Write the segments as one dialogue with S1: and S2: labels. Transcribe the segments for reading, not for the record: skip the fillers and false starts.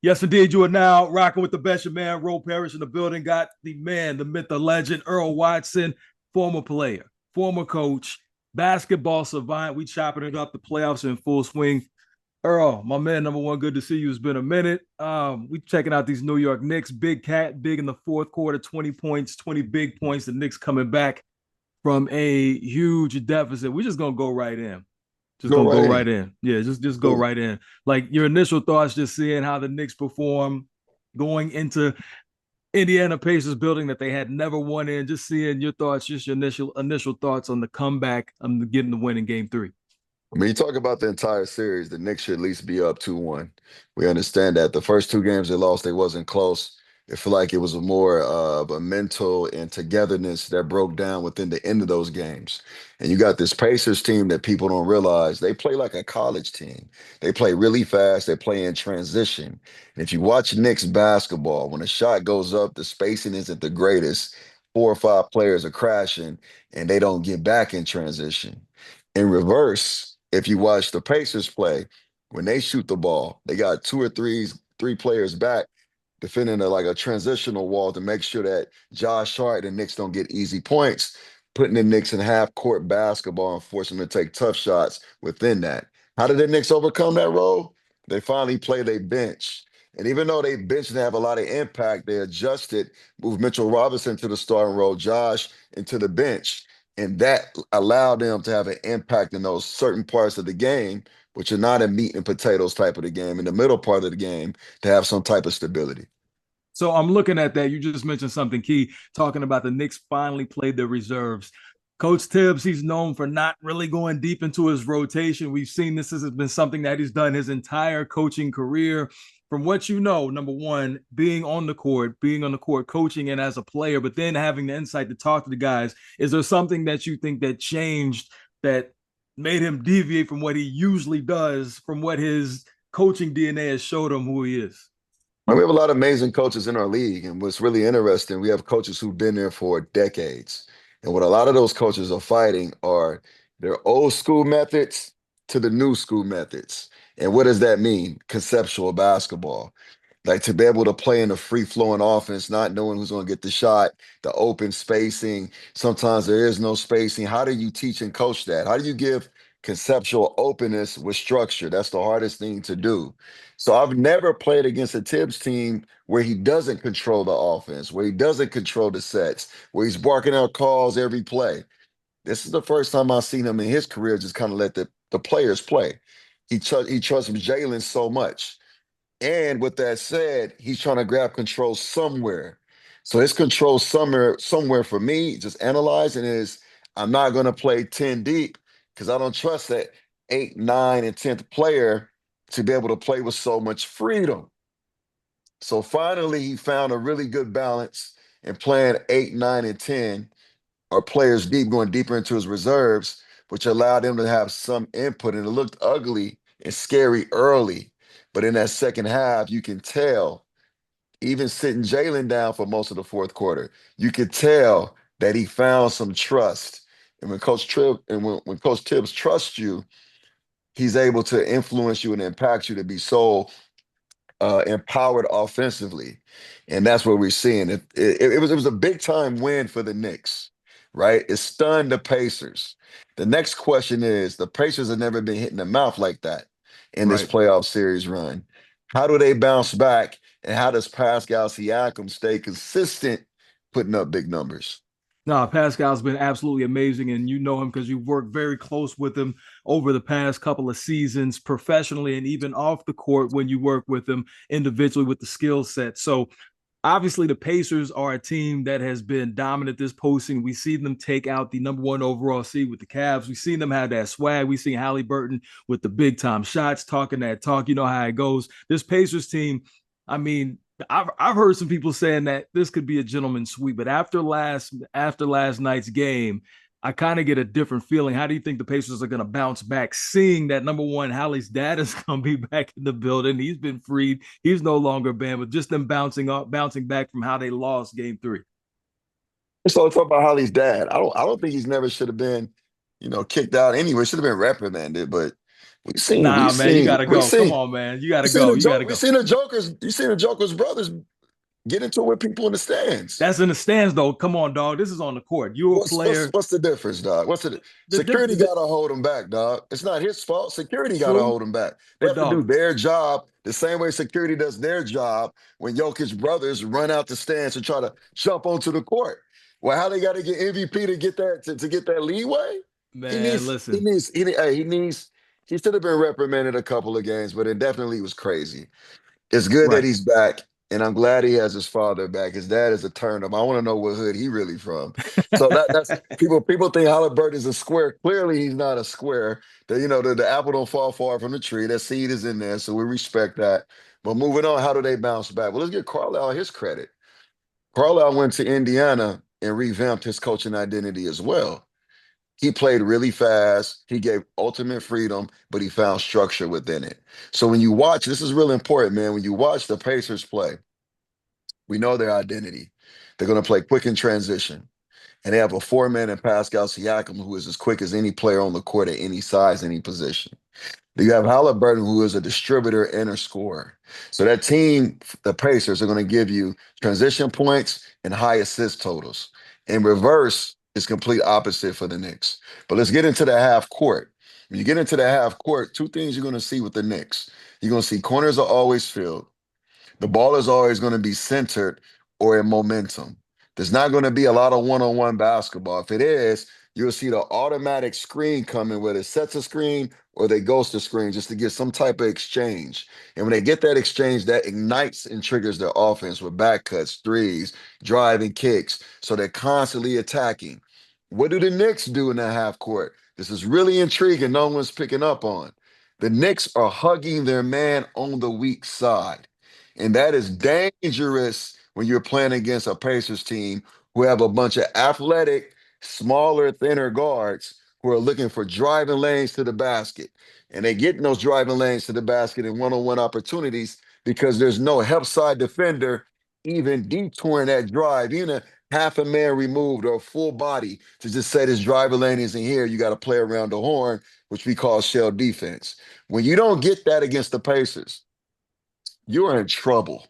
S1: Yes, indeed. You are now rocking with the best. Your man, Parrish in the building. Got the man, the myth, the legend, Earl Watson, former player, former coach, basketball savant. We chopping it up. The playoffs are in full swing. Earl, my man, number one, good to see you. It's been a minute. We checking out these New York Knicks. Big cat, big in the fourth quarter, 20 points, 20 big points. The Knicks coming back from a huge deficit. We're just gonna go right in. Just
S2: Go
S1: gonna go
S2: right
S1: right
S2: in.
S1: in. Yeah, just go
S2: Cool.
S1: right in. Like your initial thoughts, just seeing how the Knicks perform going into Indiana Pacers building that they had never won in. Just seeing your thoughts, just your initial thoughts on the comeback, getting the win in Game 3.
S2: I mean, you talk about the entire series, the Knicks should at least be up 2-1. We understand that. The first two games they lost, they wasn't close. It felt like it was a more of a mental and togetherness that broke down within the end of those games. And you got this Pacers team that people don't realize they play like a college team. They play really fast, they play in transition. And if you watch Knicks basketball, when a shot goes up, the spacing isn't the greatest. Four or five players are crashing and they don't get back in transition. In reverse, if you watch the Pacers play, when they shoot the ball, they got three players back defending like a transitional wall to make sure that Josh Hart and the Knicks don't get easy points, putting the Knicks in half court basketball and forcing them to take tough shots within that. How did the Knicks overcome that role? They finally play their bench. And even though they bench didn't have a lot of impact, they adjusted, moved Mitchell Robinson to the starting role, Josh into the bench. And that allowed them to have an impact in those certain parts of the game, which are not a meat and potatoes type of the game, in the middle part of the game, to have some type of stability.
S1: So I'm looking at that. You just mentioned something key, talking about the Knicks finally played their reserves. Coach Tibbs, he's known for not really going deep into his rotation. We've seen this has been something that he's done his entire coaching career. From what you know, number one, being on the court, coaching and as a player, but then having the insight to talk to the guys. Is there something that you think that changed that made him deviate from what he usually does, from what his coaching DNA has showed him who he is?
S2: And we have a lot of amazing coaches in our league. And what's really interesting, we have coaches who've been there for decades. And what a lot of those coaches are fighting are their old school methods to the new school methods. And what does that mean? Conceptual basketball. Like to be able to play in a free flowing offense, not knowing who's going to get the shot, the open spacing. Sometimes there is no spacing. How do you teach and coach that? How do you give conceptual openness with structure? That's the hardest thing to do. So I've never played against a Tibbs team where he doesn't control the offense, where he doesn't control the sets, where he's barking out calls every play. This is the first time I've seen him in his career just kind of let the players play. He trusts Jalen so much. And with that said, he's trying to grab control somewhere. So his control somewhere for me, just analyzing is I'm not going to play 10 deep because I don't trust that 8, 9, and 10th player to be able to play with so much freedom. So finally, he found a really good balance in playing 8, 9, and 10 or players deep, going deeper into his reserves, which allowed him to have some input. And it looked ugly and scary early. But in that second half, you can tell, even sitting Jalen down for most of the fourth quarter, you could tell that he found some trust. And when Coach Tibbs trusts you, he's able to influence you and impact you to be so empowered offensively, and that's what we're seeing. It was a big time win for the Knicks, right? It stunned the Pacers. The next question is the Pacers have never been hit in the mouth like that in this
S1: Right.
S2: playoff series run. How do they bounce back, and how does Pascal Siakam stay consistent, putting up big numbers?
S1: No, Pascal's been absolutely amazing, and you know him because you've worked very close with him over the past couple of seasons, professionally and even off the court when you work with him individually with the skill set. So obviously, the Pacers are a team that has been dominant this postseason. We see them take out the number one overall seed with the Cavs. We've seen them have that swag. We've seen Halliburton with the big time shots, talking that talk. You know how it goes. This Pacers team, I mean, I've heard some people saying that this could be a gentleman's sweep, but after last night's game, I kind of get a different feeling. How do you think the Pacers are going to bounce back, seeing that number one, Hallie's dad is going to be back in the building? He's been freed. He's no longer banned, but just them bouncing back from how they lost Game 3.
S2: So let's talk about Holly's dad. I don't think he's never should have been, kicked out anyway. Should have been reprimanded, but We seen, we
S1: Nah, man, you
S2: seen,
S1: gotta
S2: we
S1: go. Come
S2: seen,
S1: on, man. You gotta
S2: we seen
S1: go.
S2: the
S1: You gotta
S2: joke. We
S1: go.
S2: seen the Jokers. You seen the Jokers brothers get into it with people in the stands.
S1: That's in the stands, though. Come on, dog. This is on the court. You're a
S2: What's
S1: player.
S2: what's the difference, dog? What's the security
S1: The
S2: got to hold them back, dog? It's not his fault. Security got to
S1: true,
S2: hold them back. They
S1: but
S2: have to do
S1: dog,
S2: their job the same way security does their job when Jokic brothers run out the stands and try to jump onto the court. Well, how they got to get MVP to get that to get that leeway? He
S1: man.
S2: needs he
S1: Listen,
S2: needs he, hey, he needs he should have been reprimanded a couple of games, but it definitely was crazy. It's good that
S1: right.
S2: he's back, and I'm glad he has his father back. His dad is a turnip. I want to know what hood he really from. So that's people think Halliburton is a square. Clearly, he's not a square. The apple don't fall far from the tree. That seed is in there, so we respect that. But moving on, how do they bounce back? Well, let's give Carlisle his credit. Carlisle went to Indiana and revamped his coaching identity as well. He played really fast. He gave ultimate freedom, but he found structure within it. So when you watch, this is really important, man. When you watch the Pacers play, we know their identity. They're going to play quick in transition. And they have a four-man in Pascal Siakam, who is as quick as any player on the court at any size, any position. You have Halliburton, who is a distributor and a scorer. So that team, the Pacers, are going to give you transition points and high assist totals. In reverse, it's complete opposite for the Knicks. But let's get into the half court. When you get into the half court, two things you're going to see with the Knicks. You're going to see corners are always filled. The ball is always going to be centered or in momentum. There's not going to be a lot of one-on-one basketball. If it is, you'll see the automatic screen coming, whether it sets a screen or they ghost a screen just to get some type of exchange. And when they get that exchange, that ignites and triggers their offense with back cuts, threes, driving kicks. So they're constantly attacking. What do the Knicks do in the half court? This is really intriguing. No one's picking up on. The Knicks are hugging their man on the weak side. And that is dangerous when you're playing against a Pacers team who have a bunch of athletic, smaller, thinner guards who are looking for driving lanes to the basket. And they get in those driving lanes to the basket in one-on-one opportunities because there's no help side defender even detouring that drive, even a half a man removed or a full body to just say this driving lane isn't here. You got to play around the horn, which we call shell defense. When you don't get that against the Pacers, you're in trouble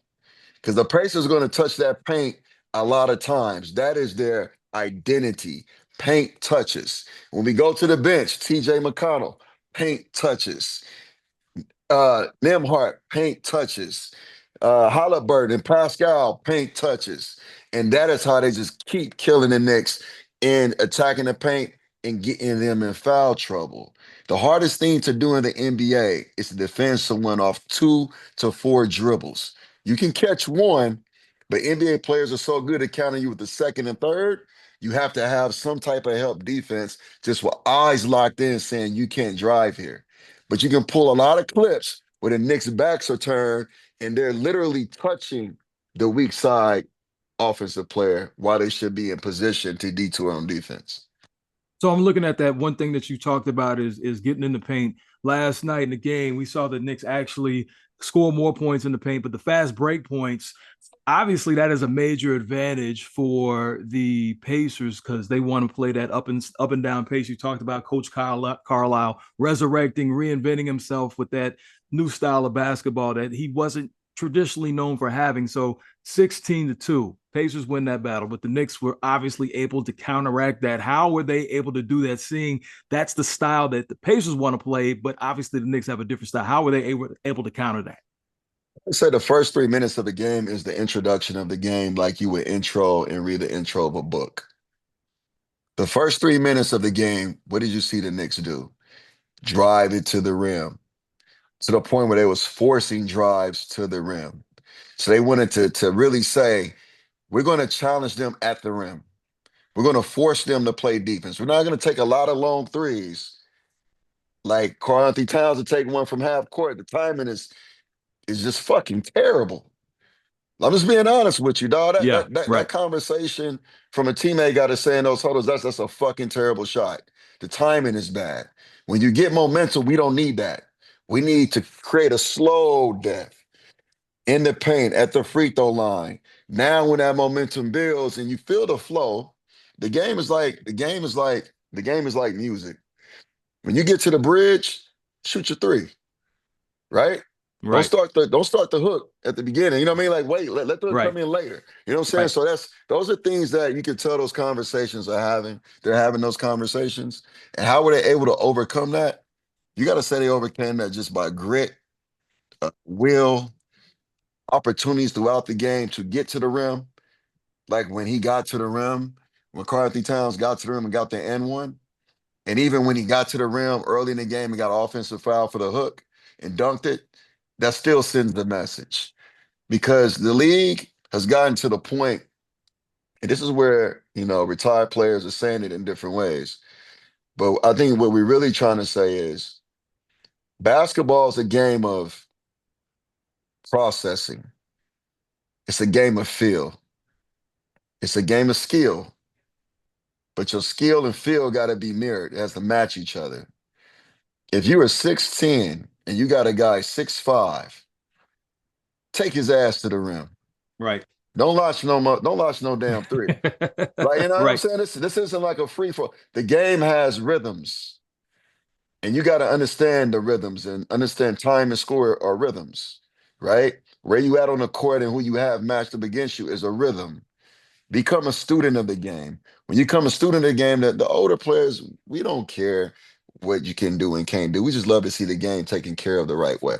S2: because the Pacers are going to touch that paint a lot of times. That is their identity. Paint touches. When we go to the bench, TJ McConnell, paint touches. Nimhart, paint touches. Halliburton and Pascal, paint touches. And that is how they just keep killing the Knicks and attacking the paint and getting them in foul trouble. The hardest thing to do in the NBA is to defend someone off 2 to 4 dribbles. You can catch one, but NBA players are so good at counting you with the second and third. You have to have some type of help defense just with eyes locked in saying you can't drive here. But you can pull a lot of clips where the Knicks' backs are turned and they're literally touching the weak side offensive player while they should be in position to detour on defense.
S1: So I'm looking at that. One thing that you talked about is getting in the paint. Last night in the game, we saw the Knicks actually score more points in the paint, but the fast break points, obviously that is a major advantage for the Pacers because they want to play that up and down pace. You talked about Coach Carlisle resurrecting, reinventing himself with that new style of basketball that he wasn't traditionally known for having. So 16-2, Pacers win that battle, but the Knicks were obviously able to counteract that. How were they able to do that? Seeing that's the style that the Pacers want to play, but obviously the Knicks have a different style. How were they able to counter that?
S2: I say the first 3 minutes of the game is the introduction of the game, like you would intro and read the intro of a book. The first 3 minutes of the game, what did you see the Knicks do? Drive it to the rim to the point where they was forcing drives to the rim. So they wanted to really say, we're going to challenge them at the rim. We're going to force them to play defense. We're not going to take a lot of long threes. Like Karl-Anthony Towns to take one from half court. The timing is just fucking terrible. I'm just being honest with you, dog. That
S1: Yeah,
S2: that that,
S1: right.
S2: that conversation from a teammate got to say in those huddles, that's a fucking terrible shot. The timing is bad. When you get momentum, we don't need that. We need to create a slow death in the paint at the free throw line. Now, when that momentum builds and you feel the flow, the game is like music. When you get to the bridge, shoot your three, right?
S1: Right.
S2: Don't start the hook at the beginning. You know what I mean? Like, wait, let the hook
S1: Right.
S2: come in later. You know what I'm saying?
S1: Right.
S2: So those are things that you can tell those conversations are having. They're having those conversations. And how were they able to overcome that? You got to say they overcame that just by grit, will, opportunities throughout the game to get to the rim. Like when he got to the rim, when Karl Towns got to the rim and got the N1. And even when he got to the rim early in the game and got an offensive foul for the hook and dunked it, that still sends the message. Because the league has gotten to the point, and this is where, retired players are saying it in different ways. But I think what we're really trying to say is basketball is a game of processing. It's a game of feel. It's a game of skill. But your skill and feel got to be mirrored. It has to match each other. If you are 6'10" and you got a guy 6'5", take his ass to the rim.
S1: Right.
S2: Don't launch no damn three. Like, you know what I'm
S1: Right.
S2: saying? This isn't like a free for. The game has rhythms, and you got to understand the rhythms and understand time and score are rhythms, right? Where you at on the court and who you have matched up against you is a rhythm. Become a student of the game. When you become a student of the game, that the older players, we don't care what you can do and can't do. We just love to see the game taken care of the right way.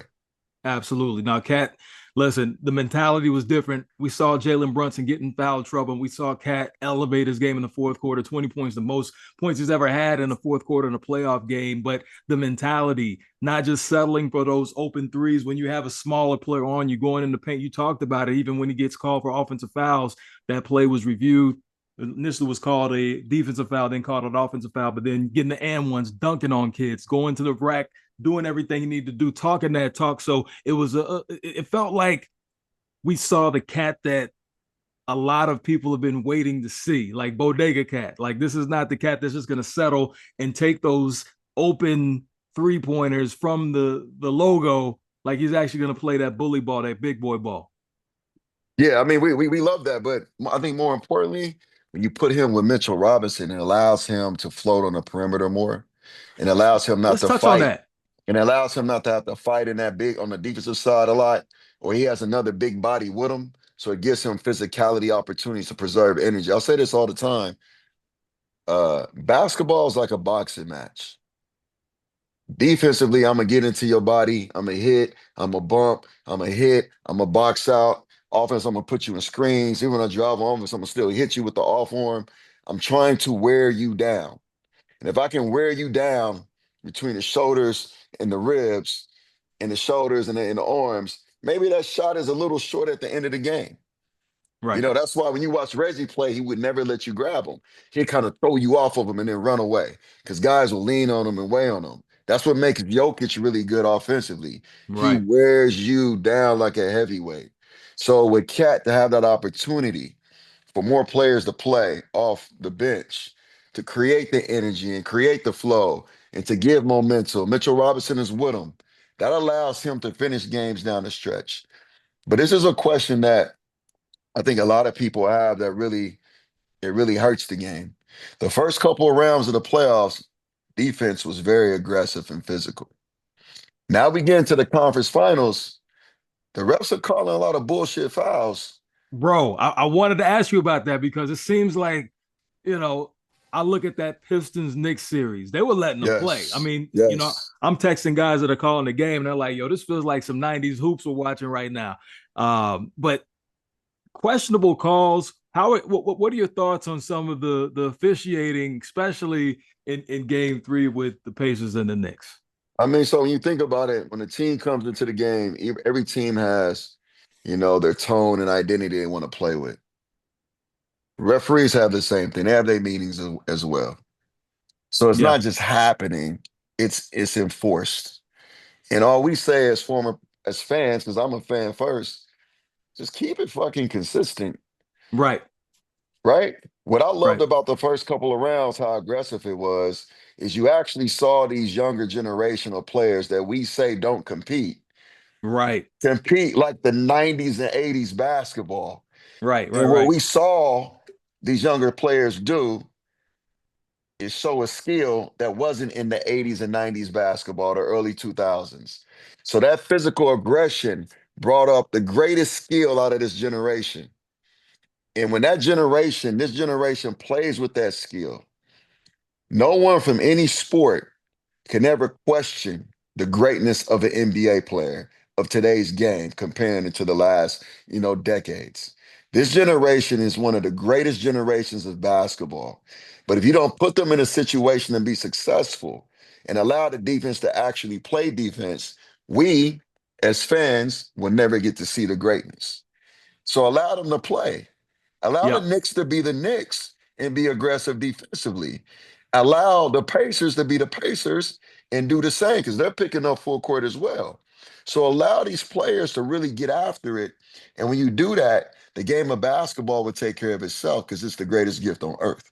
S1: Absolutely. Now, Cat, listen, the mentality was different. We saw Jalen Brunson get in foul trouble, and we saw Cat elevate his game in the fourth quarter, 20 points, the most points he's ever had in the fourth quarter in a playoff game. But the mentality, not just settling for those open threes when you have a smaller player on you going in the paint. You talked about it, even when he gets called for offensive fouls, that play was reviewed. Initially was called a defensive foul, then called an offensive foul, but then getting the and ones, dunking on kids, going to the rack, doing everything he needed to do, talking that talk. So it felt like we saw the Cat that a lot of people have been waiting to see, like Bodega Cat. Like this is not the Cat that's just going to settle and take those open 3-pointers from the logo. Like he's actually going to play that bully ball, that big boy ball.
S2: Yeah, I mean, we love that, but I think more importantly, when you put him with Mitchell Robinson, it allows him to float on the perimeter more, and allows him not
S1: Let's
S2: to
S1: touch on
S2: fight,
S1: that.
S2: and allows him not to have to fight in that big on the defensive side a lot, or he has another big body with him, so it gives him physicality opportunities to preserve energy. I'll say this all the time: basketball is like a boxing match. Defensively, I'm gonna get into your body. I'm gonna hit. I'm gonna bump. I'm gonna hit. I'm gonna box out. Offense, I'm gonna put you in screens. Even when I drive on offense, I'm gonna still hit you with the off arm. I'm trying to wear you down. And if I can wear you down between the shoulders and the ribs, and the shoulders and the arms, maybe that shot is a little short at the end of the game.
S1: Right.
S2: That's why when you watch Reggie play, he would never let you grab him. He'd kind of throw you off of him and then run away because guys will lean on him and weigh on him. That's what makes Jokic really good offensively. He
S1: Right.
S2: wears you down like a heavyweight. So with Cat to have that opportunity for more players to play off the bench, to create the energy and create the flow and to give momentum, Mitchell Robinson is with him. That allows him to finish games down the stretch. But this is a question that I think a lot of people have that it really hurts the game. The first couple of rounds of the playoffs, defense was very aggressive and physical. Now we get into the conference finals. The refs are calling a lot of bullshit fouls.
S1: Bro, I wanted to ask you about that because it seems like, you know, I look at that Pistons Knicks series. They were letting them play. I
S2: Yes,
S1: mean,
S2: yes.
S1: I'm texting guys that are calling the game and they're like, yo, this feels like some 90s hoops we're watching right now. But questionable calls. What are your thoughts on some of the officiating, especially in game three with the Pacers and the Knicks?
S2: I mean, so when you think about it, when a team comes into the game, every team has, their tone and identity they want to play with. Referees have the same thing. They have their meetings as well. So it's
S1: Yeah,
S2: not just happening, it's enforced. And all we say as fans, because I'm a fan first, just keep it fucking consistent,
S1: right,
S2: right? What I loved
S1: right,
S2: about the first couple of rounds, how aggressive it was, is you actually saw these younger generational players that we say don't
S1: right,
S2: compete like the 90s and 80s basketball.
S1: right, right,
S2: And what
S1: right.
S2: we saw these younger players do is show a skill that wasn't in the 80s and 90s basketball, the early 2000s. So that physical aggression brought up the greatest skill out of this generation. And when this generation plays with that skill, no one from any sport can ever question the greatness of an NBA player of today's game comparing it to the last, decades. This generation is one of the greatest generations of basketball. But if you don't put them in a situation and be successful and allow the defense to actually play defense, we as fans will never get to see the greatness. So allow them to play. Allow the
S1: Yep.
S2: Knicks to be the Knicks and be aggressive defensively. Allow the Pacers to be the Pacers and do the same because they're picking up full court as well. So allow these players to really get after it. And when you do that, the game of basketball will take care of itself because it's the greatest gift on earth.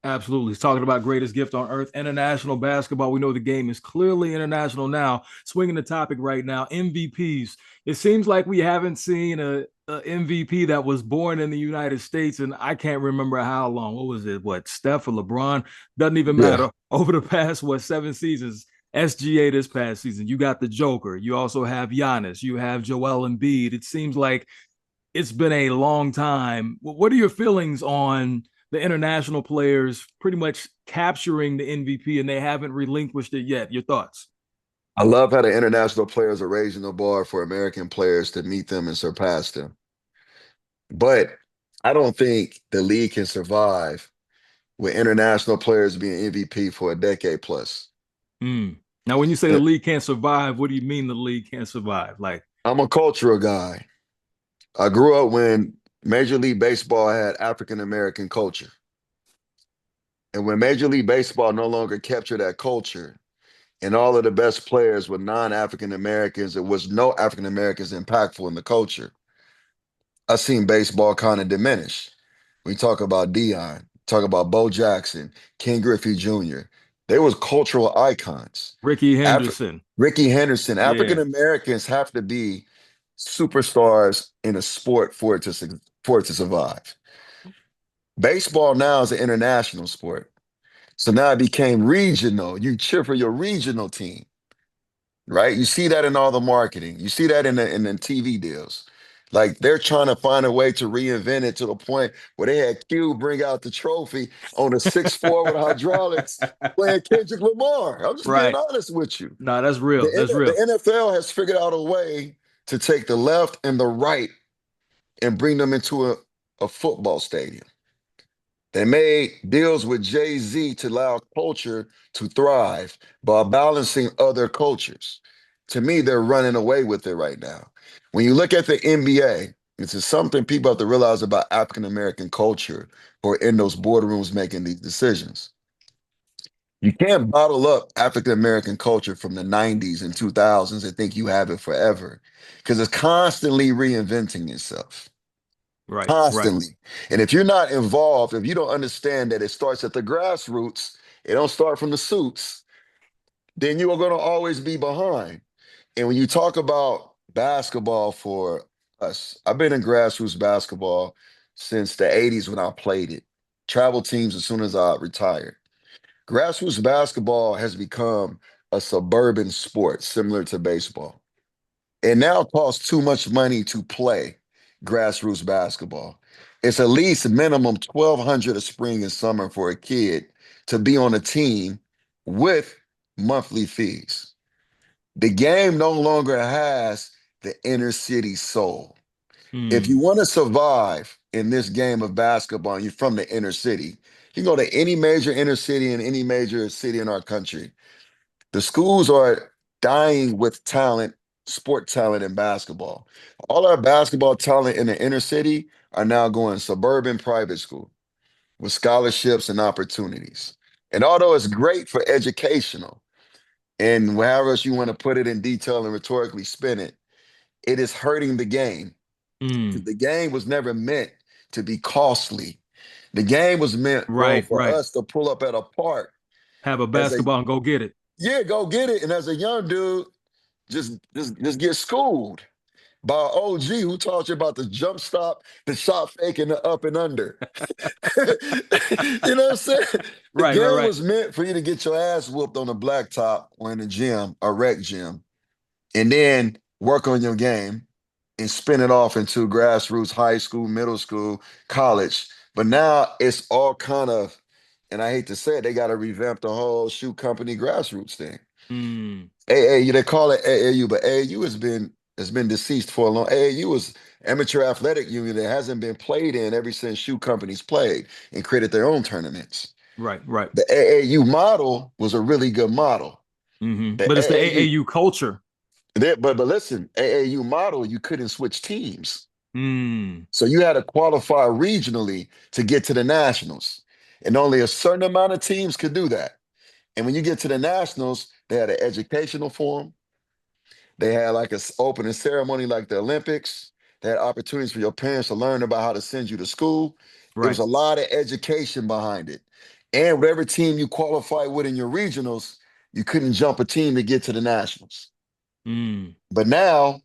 S1: Absolutely. He's talking about greatest gift on earth, international basketball. We know the game is clearly international now. Swinging the topic right now, MVPs. It seems like we haven't seen a MVP that was born in the United States, and I can't remember how long. What was it? What, Steph or LeBron? Doesn't even
S2: Yeah.
S1: matter. Over the past, 7 seasons? SGA this past season. You got the Joker. You also have Giannis. You have Joel Embiid. It seems like it's been a long time. What are your feelings on the international players pretty much capturing the MVP and they haven't relinquished it yet? Your thoughts?
S2: I love how the international players are raising the bar for American players to meet them and surpass them. But I don't think the league can survive with international players being MVP for a decade plus.
S1: Hmm. Now, when you say the
S2: And
S1: league can't survive, what do you mean the league can't survive? Like,
S2: I'm a cultural guy. I grew up when Major League Baseball had African American culture. And when Major League Baseball no longer captured that culture, and all of the best players were non-African Americans, there was no African Americans impactful in the culture. I seen baseball kind of diminish. We talk about Dion, talk about Bo Jackson, Ken Griffey Jr. They was cultural icons.
S1: Ricky
S2: After
S1: Henderson.
S2: Ricky Henderson, African
S1: Yeah.
S2: Americans have to be superstars in a sport for it to survive. Baseball now is an international sport. So now it became regional. You cheer for your regional team, right? You see that in all the marketing. You see that in the TV deals. Like they're trying to find a way to reinvent it to the point where they had Q bring out the trophy on a 6'4" with hydraulics playing Kendrick Lamar. I'm just being
S1: Right.
S2: honest with you.
S1: No, that's real. That's
S2: The
S1: real.
S2: NFL has figured out a way to take the left and the right and bring them into a football stadium. They made deals with Jay-Z to allow culture to thrive by balancing other cultures. To me, they're running away with it right now. When you look at the NBA, this is something people have to realize about African American culture who are in those boardrooms making these decisions. You can't bottle up African American culture from the 90s and 2000s and think you have it forever because it's constantly reinventing itself.
S1: Right. Right.
S2: Constantly. And if you're not involved, if you don't understand that it starts at the grassroots, it don't start from the suits, then you are going to always be behind. And when you talk about basketball for us, I've been in grassroots basketball since the 80s when I played it. Travel teams as soon as I retired. Grassroots basketball has become a suburban sport similar to baseball. It now costs too much money to play grassroots basketball. It's at least minimum 1,200 a spring and summer for a kid to be on a team with monthly fees. The game no longer has the inner city soul. If
S1: Hmm.
S2: you want to survive in this game of basketball and you're from the inner city, you can go to any major inner city in any major city in our country. The schools are dying with talent, sport talent in basketball. All our basketball talent in the inner city are now going suburban private school with scholarships and opportunities. And although it's great for educational and however else you want to put it in detail and rhetorically spin it, it is hurting the game.
S1: Hmm.
S2: Because the game was never meant to be costly. The game was meant, bro,
S1: Right.
S2: for
S1: Right.
S2: us to pull up at a park
S1: Have a
S2: as a
S1: basketball and go get it.
S2: yeah, go get it. And as a young dude, just get schooled. by an OG who taught you about the jump stop, the shot fake, and the up and under. You know what I'm saying? The
S1: Right, right,
S2: game
S1: right.
S2: was meant for you to get your ass whooped on the blacktop or in the gym, a rec gym, and then work on your game and spin it off into grassroots, high school, middle school, college. But now it's all kind of, and I hate to say it, they got to revamp the whole shoe company grassroots thing.
S1: Mm,
S2: AAU, they call it AAU, but AAU has been deceased for a long. AAU is amateur athletic union that hasn't been played in ever since shoe companies played and created their own tournaments.
S1: right, right.
S2: The AAU model was a really good model. The
S1: But it's the
S2: AAU,
S1: AAU culture.
S2: but listen, AAU model, you couldn't switch teams.
S1: Mm,
S2: So you had to qualify regionally to get to the nationals. And only a certain amount of teams could do that. And when you get to the nationals, they had an educational forum. They had like a opening ceremony like the Olympics. They had opportunities for your parents to learn about how to send you to school. It was
S1: right.
S2: a lot of education behind it. And whatever team you qualified with in your regionals, you couldn't jump a team to get to the nationals.
S1: Mm,
S2: But now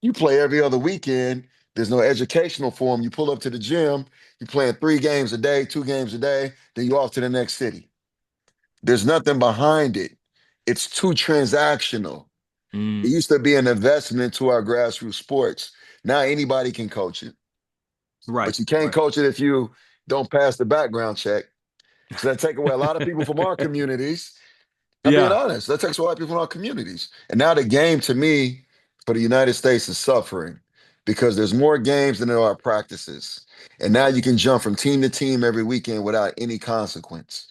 S2: you play every other weekend. There's no educational forum. You pull up to the gym, you're playing 3 games a day, 2 games a day, then you're off to the next city. There's nothing behind it. It's too transactional. It
S1: mm,
S2: used to be an investment to our grassroots sports. Now anybody can coach it,
S1: right,
S2: but you can't
S1: right.
S2: coach it if you don't pass the background check. So that take away a lot of people from our communities. I'm being
S1: Yeah,
S2: honest. That takes away people from our communities. And now the game, to me, for the United States is suffering because there's more games than there are practices. And now you can jump from team to team every weekend without any consequence.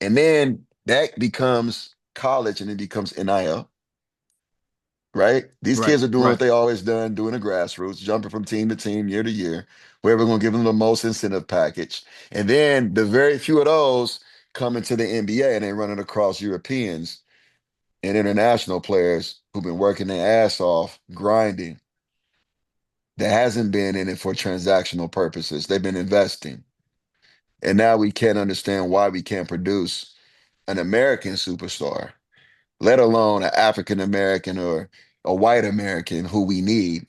S2: And then that becomes college and it becomes NIL, right? These
S1: right,
S2: kids are doing what
S1: right.
S2: they always done, doing the grassroots, jumping from team to team, year to year, where we're going to give them the most incentive package. And then the very few of those come into the NBA and they running across Europeans and international players who've been working their ass off, grinding, that hasn't been in it for transactional purposes. They've been investing. And now we can't understand why we can't produce an American superstar, let alone an African American or a white American who we need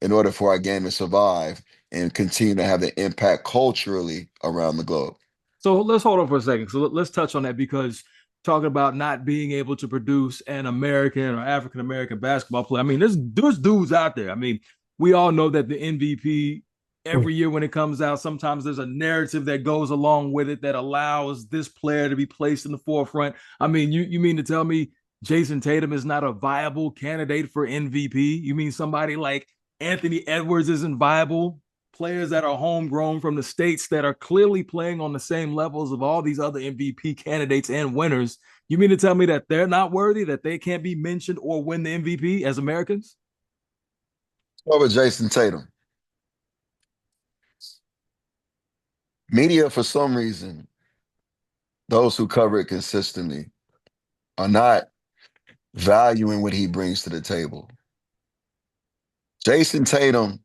S2: in order for our game to survive and continue to have the impact culturally around the globe.
S1: So let's hold on for a second. So let's touch on that because talking about not being able to produce an American or African American basketball player. I mean, there's dudes out there. I mean, we all know that the MVP every year when it comes out, sometimes there's a narrative that goes along with it that allows this player to be placed in the forefront. I mean, you mean to tell me Jason Tatum is not a viable candidate for MVP? You mean somebody like Anthony Edwards isn't viable? Players that are homegrown from the states that are clearly playing on the same levels of all these other MVP candidates and winners. You mean to tell me that they're not worthy, that they can't be mentioned or win the MVP as Americans?
S2: What with Jason Tatum? Media, for some reason, those who cover it consistently are not valuing what he brings to the table. Jason Tatum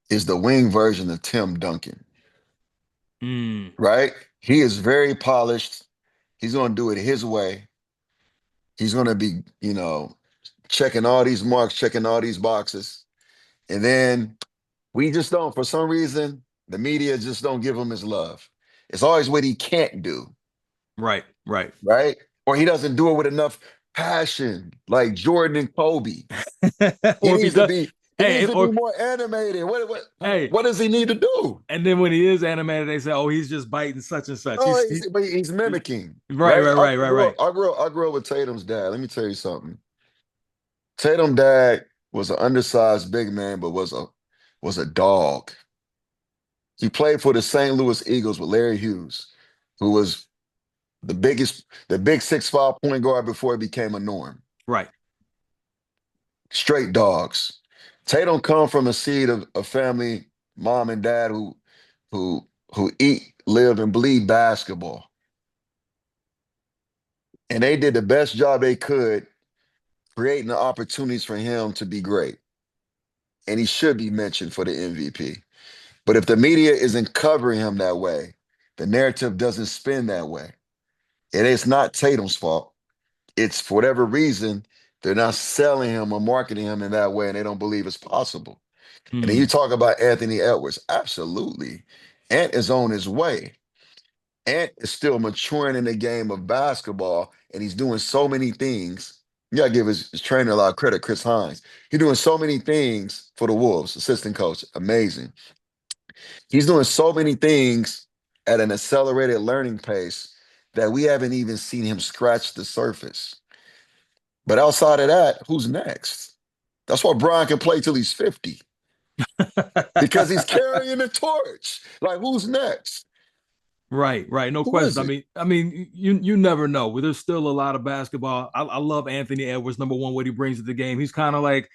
S2: is the wing version of Tim Duncan,
S1: Mm,
S2: right? He is very polished. He's going to do it his way. He's going to be, checking all these marks, checking all these boxes. And then we just don't, for some reason, the media just don't give him his love. It's always what he can't do,
S1: right, right.
S2: right? Or he doesn't do it with enough passion, like Jordan and Kobe. He
S1: Or if he
S2: needs to
S1: does,
S2: be, he needs
S1: hey,
S2: to be
S1: or
S2: more animated. What what
S1: hey,
S2: what does he need to do?
S1: and then when he is animated, they say, "Oh, he's just biting such and such."
S2: Oh, he's mimicking,
S1: Right,
S2: right?
S1: right,
S2: I
S1: right, right,
S2: grew up,
S1: right,
S2: I grew up with Tatum's dad. Let me tell you something. Tatum dad was an undersized big man, but was a dog. He played for the St. Louis Eagles with Larry Hughes, who was the big 6'5" point guard before it became a norm.
S1: right.
S2: Straight dogs. Tatum come from a seed of a family, mom and dad who who eat, live, and bleed basketball. And they did the best job they could creating the opportunities for him to be great. And he should be mentioned for the MVP. But if the media isn't covering him that way, the narrative doesn't spin that way. And it's not Tatum's fault. It's for whatever reason, they're not selling him or marketing him in that way, and they don't believe it's possible. And then you
S1: Hmm.
S2: talk about Anthony Edwards. Absolutely. Ant is on his way. Ant is still maturing in the game of basketball, and he's doing so many things. You gotta give his trainer a lot of credit, Chris Hines. He's doing so many things for the Wolves, assistant coach. Amazing. He's doing so many things at an accelerated learning pace that we haven't even seen him scratch the surface. But outside of that, who's next? That's why Brian can play till he's 50 because he's carrying the torch. Like, who's next?
S1: Right, right, no
S2: Who
S1: question.
S2: is
S1: I
S2: it?
S1: mean, I mean, you never know. There's still a lot of basketball. I love Anthony Edwards. Number one, what he brings to the game. He's kind of like,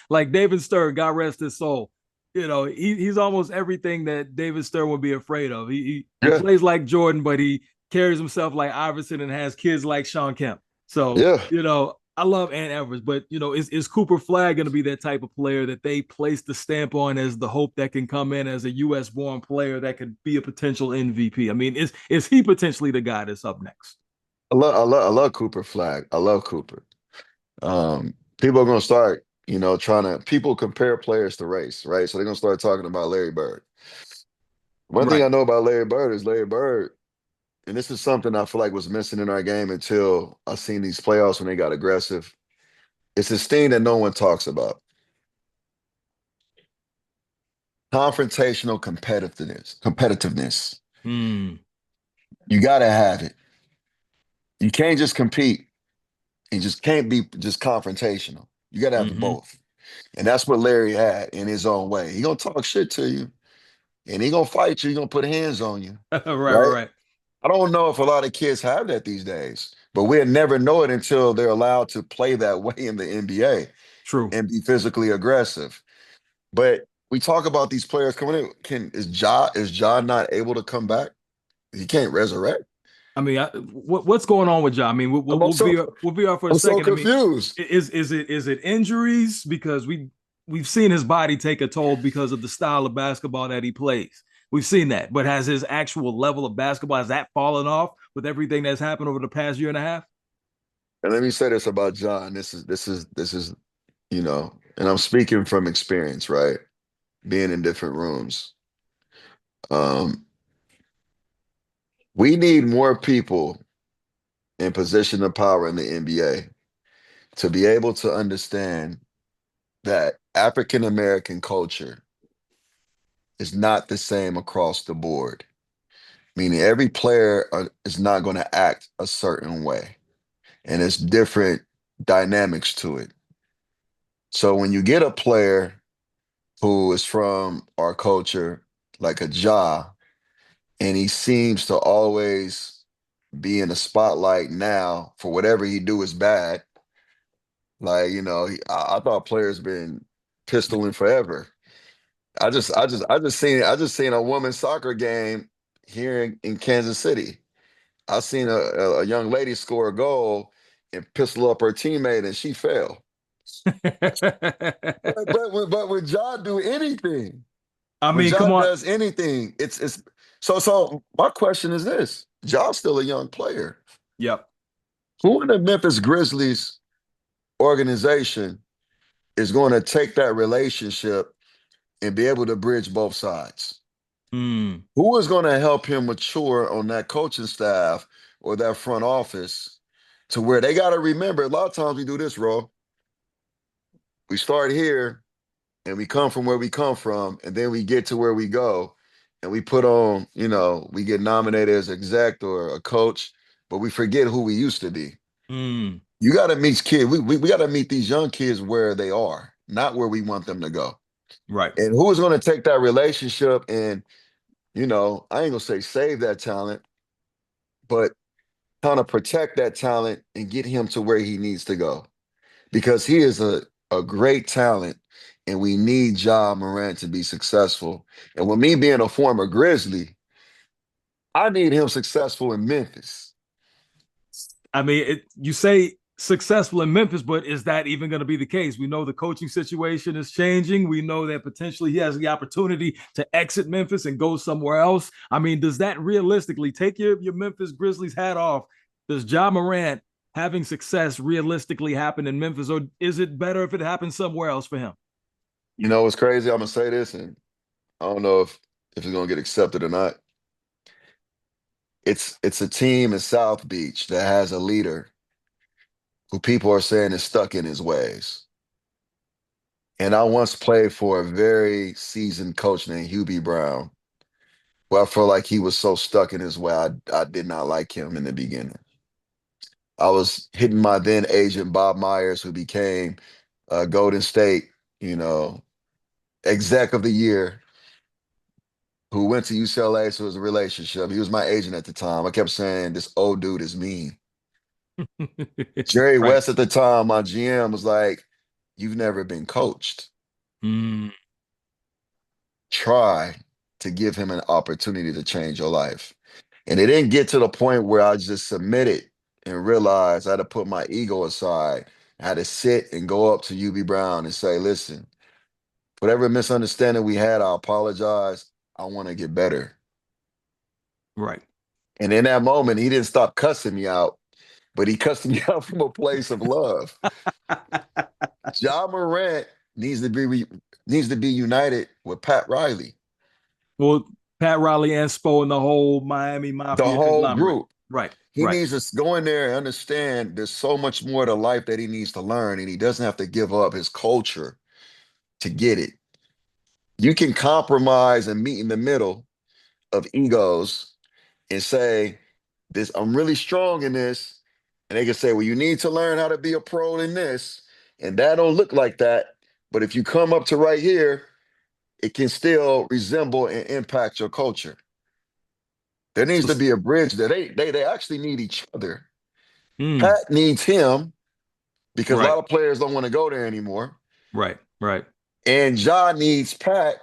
S1: like David Stern. God rest his soul. He's almost everything that David Stern would be afraid of. He
S2: Yeah,
S1: plays like Jordan, but he carries himself like Iverson and has kids like Sean Kemp. So
S2: yeah.
S1: I love Ant Edwards, but is Cooper Flag going to be that type of player that they place the stamp on as the hope that can come in as a U.S. born player that could be a potential MVP? I mean, is he potentially the guy that's up next?
S2: I love Cooper Flag. I love Cooper. People are gonna start, trying to people compare players to race, right? So they're gonna start talking about Larry Bird. One thing
S1: Right.
S2: I know about Larry Bird is Larry Bird, and this is something I feel like was missing in our game until I seen these playoffs when they got aggressive. It's this thing that no one talks about. Confrontational competitiveness.
S1: Hmm.
S2: You gotta have it. You can't just compete. You just can't be just confrontational. You gotta have
S1: Mm-hmm.
S2: both. And that's what Larry had in his own way. He gonna talk shit to you and he gonna fight you, he gonna put hands on you.
S1: right, right,
S2: Right?
S1: right.
S2: I don't know if a lot of kids have that these days, but we'll never know it until they're allowed to play that way in the NBA
S1: True.
S2: and be physically aggressive. But we talk about these players coming in. Is Ja not able to come back? He can't resurrect.
S1: I mean, what's going on with John? I mean, we'll, we'll,
S2: I'm
S1: we'll
S2: so
S1: be we'll be off for a
S2: I'm so
S1: second. I mean,
S2: confused.
S1: is it injuries because we've seen his body take a toll because of the style of basketball that he plays. We've seen that, but has his actual level of basketball has that fallen off with everything that's happened over the past year and a half?
S2: And let me say this about John. This is, and I'm speaking from experience, right? Being in different rooms. Um, we need more people in position of power in the NBA to be able to understand that African American culture is not the same across the board. Meaning every player is not going to act a certain way, and it's different dynamics to it. So when you get a player who is from our culture, like a Ja, and he seems to always be in the spotlight now for whatever he do is bad. Like, I thought players been pistoling forever. I just seen a women's soccer game here in Kansas City. I seen a young lady score a goal and pistol up her teammate and she fell. But when Ja do anything,
S1: I
S2: when
S1: mean,
S2: Ja
S1: come on.
S2: does anything, it's so my question is this. Ja's still a young player.
S1: Yep.
S2: Who in the Memphis Grizzlies organization is going to take that relationship and be able to bridge both sides?
S1: Mm,
S2: Who is going to help him mature on that coaching staff or that front office to where they got to remember? A lot of times we do this, Ro. We start here and we come from where we come from, and then we get to where we go, and we put on, we get nominated as exec or a coach, but we forget who we used to be.
S1: mm,
S2: You got to meet kids. We got to meet these young kids where they are, not where we want them to go.
S1: right.
S2: And who is going to take that relationship and, I ain't gonna say save that talent, but kind of protect that talent and get him to where he needs to go because he is a great talent and we need Ja Morant to be successful. And with me being a former Grizzly, I need him successful in Memphis.
S1: I mean, you say successful in Memphis, but is that even going to be the case? We know the coaching situation is changing. We know that potentially he has the opportunity to exit Memphis and go somewhere else. I mean, does that realistically take your Memphis Grizzlies hat off? Does Ja Morant having success realistically happen in Memphis, or is it better if it happens somewhere else for him?
S2: You know what's crazy? I'm gonna say this, and I don't know if it's gonna get accepted or not. It's a team in South Beach that has a leader who people are saying is stuck in his ways. And I once played for a very seasoned coach named Hugh B. Brown, who I felt like he was so stuck in his way. I did not like him in the beginning. I was hitting my then agent Bob Myers, who became Golden State, you know, exec of the year, who went to UCLA, so it was a relationship. He was my agent at the time. I kept saying, this old dude is mean. Jerry
S1: Right.
S2: West at the time, my GM, was like, you've never been coached.
S1: Mm,
S2: Try to give him an opportunity to change your life. And it didn't get to the point where I just submitted and realized I had to put my ego aside. I had to sit and go up to UB Brown and say, listen, whatever misunderstanding we had, I apologize. I want to get better.
S1: right.
S2: And in that moment, he didn't stop cussing me out, but he cussed me out from a place of love. John Morant needs to be united with Pat Riley,
S1: Well, Pat Riley and Spo and the whole Miami
S2: the
S1: Mafia
S2: whole
S1: conglomerate.
S2: group.
S1: Right.
S2: He
S1: Right.
S2: needs to go in there and understand there's so much more to life that he needs to learn, and he doesn't have to give up his culture to get it. You can compromise and meet in the middle of egos and say, this, I'm really strong in this. And they can say, well, you need to learn how to be a pro in this. And that don't look like that. But if you come up to right here, it can still resemble and impact your culture. There needs
S1: So,
S2: to be a bridge that they actually need each other.
S1: mm,
S2: Pat needs him because a
S1: right.
S2: lot of players don't want to go there anymore.
S1: Right. Right.
S2: And John needs Pat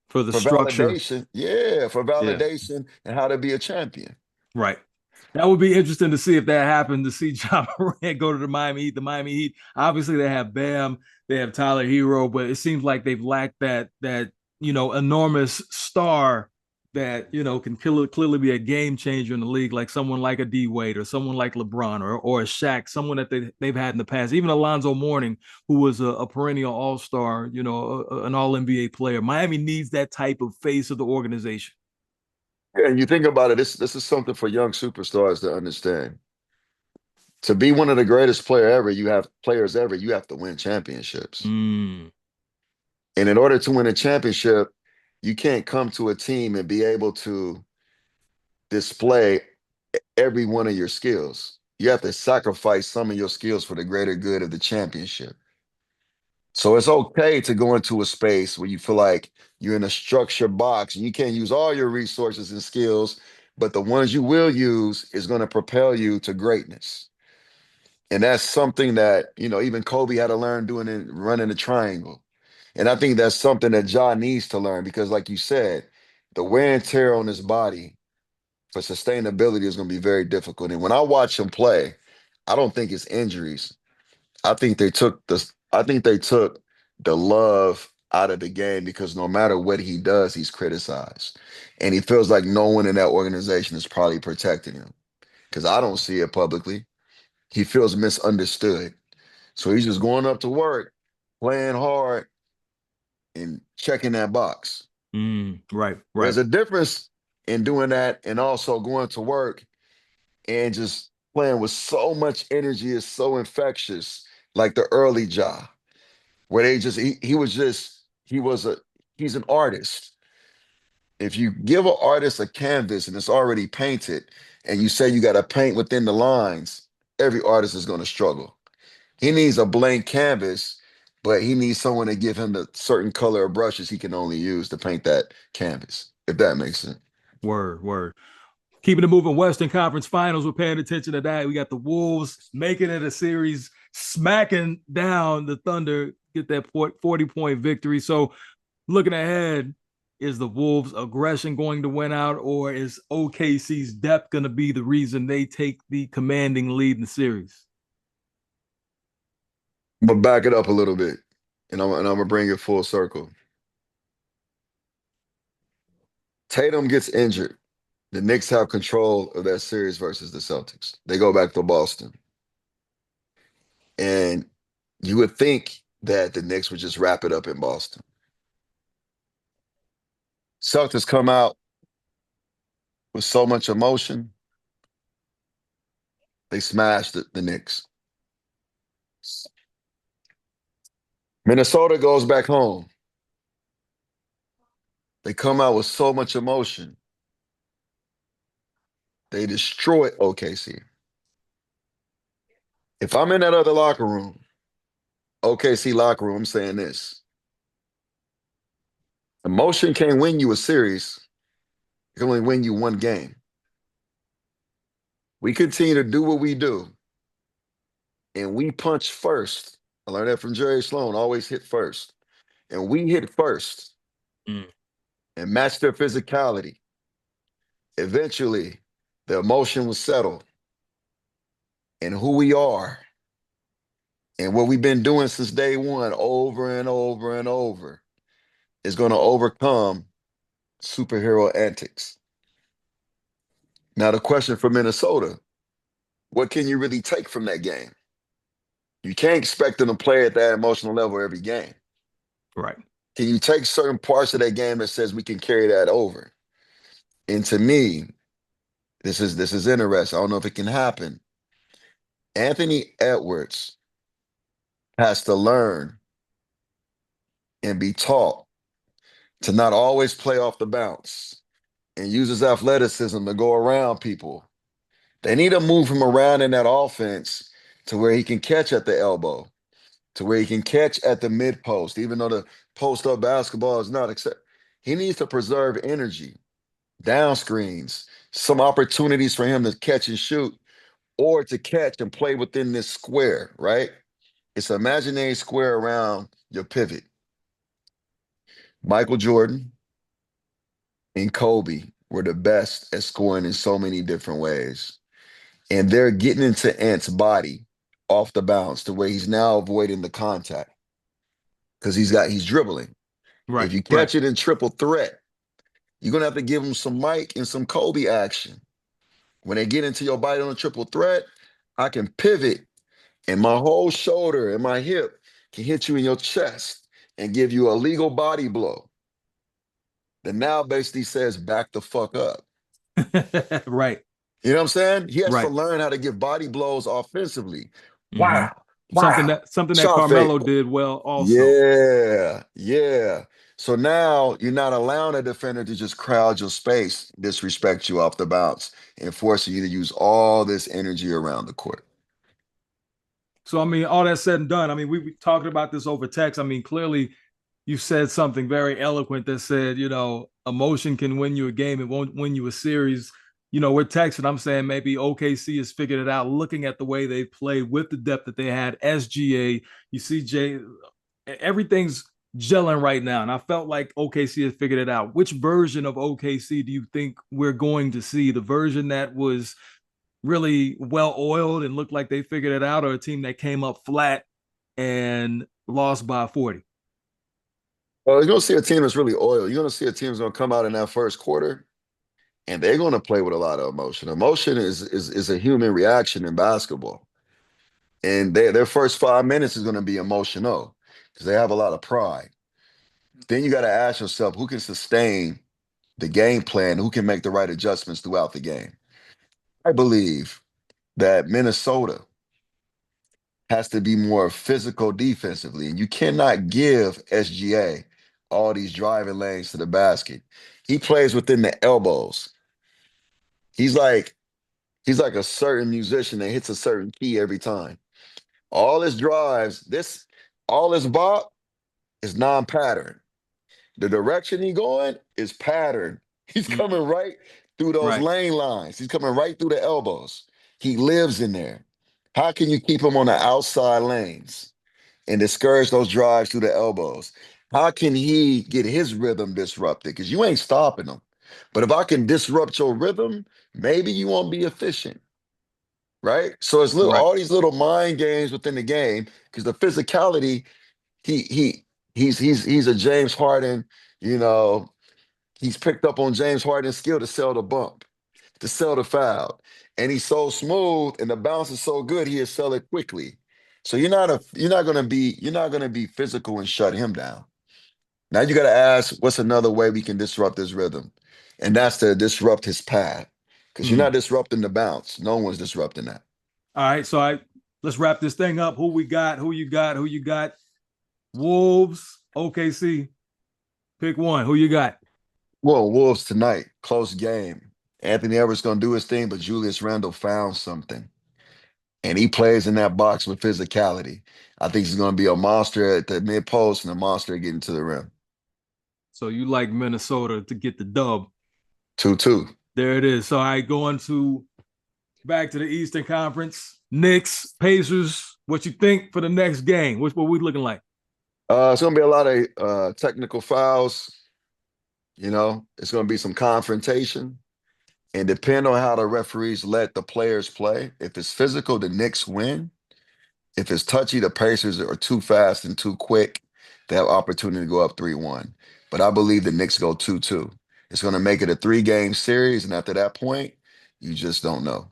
S1: For the
S2: for
S1: structure.
S2: validation. Yeah, for
S1: Yeah.
S2: validation and how to be a champion.
S1: Right. That would be interesting to see if that happened to see John Morant go to the Miami Heat. The Miami Heat, obviously, they have Bam, they have Tyler Hero, but it seems like they've lacked that enormous star that can clearly be a game changer in the league, like someone like a D Wade or someone like LeBron or a Shaq, someone that they've had in the past. Even Alonzo Mourning, who was a perennial All Star, an All NBA player. Miami needs that type of face of the organization.
S2: And you think about it, this is something for young superstars to understand. To be one of the greatest players ever, you have to win championships.
S1: Mm,
S2: And in order to win a championship, you can't come to a team and be able to display every one of your skills. You have to sacrifice some of your skills for the greater good of the championship. So it's okay to go into a space where you feel like you're in a structured box and you can't use all your resources and skills, but the ones you will use is going to propel you to greatness. And that's something that, even Kobe had to learn doing it, running the triangle. And I think that's something that Ja needs to learn because, like you said, the wear and tear on his body for sustainability is going to be very difficult. And when I watch him play, I don't think it's injuries. I think they took the love out of the game because no matter what he does, he's criticized. And he feels like no one in that organization is probably protecting him. Because I don't see it publicly. He feels misunderstood. So he's just going up to work, playing hard, and checking that box.
S1: right,
S2: There's
S1: right.
S2: a difference in doing that and also going to work and just playing with so much energy is so infectious, like the early Ja, where they just he was just he's an artist. If you give an artist a canvas and it's already painted, and you say you got to paint within the lines, every artist is going to struggle. He needs a blank canvas, but he needs someone to give him the certain color of brushes he can only use to paint that canvas, if that makes sense.
S1: Word, word. Keeping it moving, Western Conference Finals. We're paying attention to that. We got the Wolves making it a series, smacking down the Thunder, get that 40-point victory. So, looking ahead, is the Wolves' aggression going to win out, or is OKC's depth going to be the reason they take the commanding lead in the series?
S2: But back it up a little bit, and I'm gonna bring it full circle. Tatum gets injured. The Knicks have control of that series versus the Celtics. They go back to Boston. And you would think that the Knicks would just wrap it up in Boston. Celtics come out with so much emotion, they smashed the Knicks. Minnesota goes back home. They come out with so much emotion. They destroy OKC. If I'm in that other locker room, OKC locker room, I'm saying this. Emotion can't win you a series. It can only win you one game. We continue to do what we do, and we punch first. I learned that from Jerry Sloan, always hit first. And we hit first
S1: Mm.
S2: and match their physicality. Eventually, the emotion was settled. And who we are and what we've been doing since day one over and over and over is going to overcome superhero antics. Now, the question for Minnesota, what can you really take from that game? You can't expect them to play at that emotional level every game.
S1: Right.
S2: Can you take certain parts of that game that says we can carry that over? And to me, this is interesting. I don't know if it can happen. Anthony Edwards has to learn and be taught to not always play off the bounce and use his athleticism to go around people. They need to move him around in that offense to where he can catch at the elbow, to where he can catch at the mid post, even though the post up basketball is not accept. He needs to preserve energy, down screens, some opportunities for him to catch and shoot or to catch and play within this square, right? It's an imaginary square around your pivot. Michael Jordan and Kobe were the best at scoring in so many different ways. And they're getting into Ant's body off the bounce to where he's now avoiding the contact because he's dribbling.
S1: Right.
S2: If you
S1: Right.
S2: catch it in triple threat, you're gonna have to give him some Mike and some Kobe action. When they get into your body on a triple threat, I can pivot and my whole shoulder and my hip can hit you in your chest and give you a legal body blow that now basically says back the fuck up.
S1: Right.
S2: You know what I'm saying? He has to
S1: Right.
S2: learn how to give body blows offensively.
S1: Hmm.
S2: Wow. Wow.
S1: Something that
S2: Shot fake.
S1: Carmelo did well also.
S2: Yeah. Yeah. So now you're not allowing a defender to just crowd your space, disrespect you off the bounce, and forcing you to use all this energy around the court.
S1: So I mean, all that said and done, I mean, we talked about this over text. I mean, clearly you said something very eloquent that said, emotion can win you a game, it won't win you a series. We're texting. I'm saying maybe OKC has figured it out, looking at the way they played with the depth that they had. SGA, you see, Jay, everything's gelling right now, and I felt like OKC has figured it out. Which version of OKC do you think we're going to see? The version that was really well oiled and looked like they figured it out, or a team that came up flat and lost by 40?
S2: Well, you're going to see a team that's really oiled. You're going to see a team that's going to come out in that first quarter and they're going to play with a lot of emotion. Emotion is a human reaction in basketball. And their first 5 minutes is going to be emotional because they have a lot of pride. Then you got to ask yourself who can sustain the game plan, who can make the right adjustments throughout the game. I believe that Minnesota has to be more physical defensively, and you cannot give SGA all these driving lanes to the basket. He plays within the elbows. He's like he's like a certain musician that hits a certain key every time. All his drives, all his bop is non-pattern. The direction he going is pattern. He's
S1: Mm,
S2: coming right through those
S1: right.
S2: lane lines. He's coming right through the elbows. He lives in there. How can you keep him on the outside lanes and discourage those drives through the elbows? How can he get his rhythm disrupted? Because you ain't stopping him. But if I can disrupt your rhythm, maybe you won't be efficient. Right? So it's
S1: Right.
S2: all these little mind games within the game because the physicality, he he he's a James Harden, you know, he's picked up on James Harden's skill to sell the bump, to sell the foul. And he's so smooth and the bounce is so good, he'll sell it quickly. So you're not gonna be physical and shut him down. Now you got to ask, what's another way we can disrupt his rhythm? And that's to disrupt his pad. Because you're
S1: Mm.
S2: not disrupting the bounce. No one's disrupting that.
S1: All right, so let's wrap this thing up. Who we got? Who you got? Who you got? Wolves, OKC. Pick one. Who you got?
S2: Well, Wolves tonight, close game. Anthony Edwards going to do his thing, but Julius Randle found something. And he plays in that box with physicality. I think he's going to be a monster at the mid post and a monster getting to the rim.
S1: So you like Minnesota to get the dub.
S2: 2-2.
S1: There it is. So I going to back to the Eastern Conference. Knicks, Pacers. What you think for the next game? What we looking like?
S2: It's going to be a lot of technical fouls. You know, it's going to be some confrontation. And depending on how the referees let the players play, if it's physical, the Knicks win. If it's touchy, the Pacers are too fast and too quick. They have opportunity to go up 3-1. But I believe the Knicks go 2-2. It's going to make it a 3-game series. And after that point, you just don't know.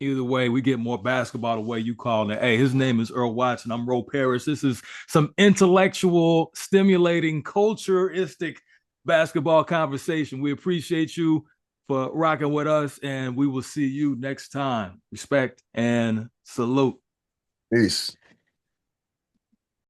S1: Either way, we get more basketball the way you call it. Hey, his name is Earl Watson. I'm Ro Parrish. This is some intellectual, stimulating, culturistic basketball conversation. We appreciate you for rocking with us, and we will see you next time. Respect and salute.
S2: Peace.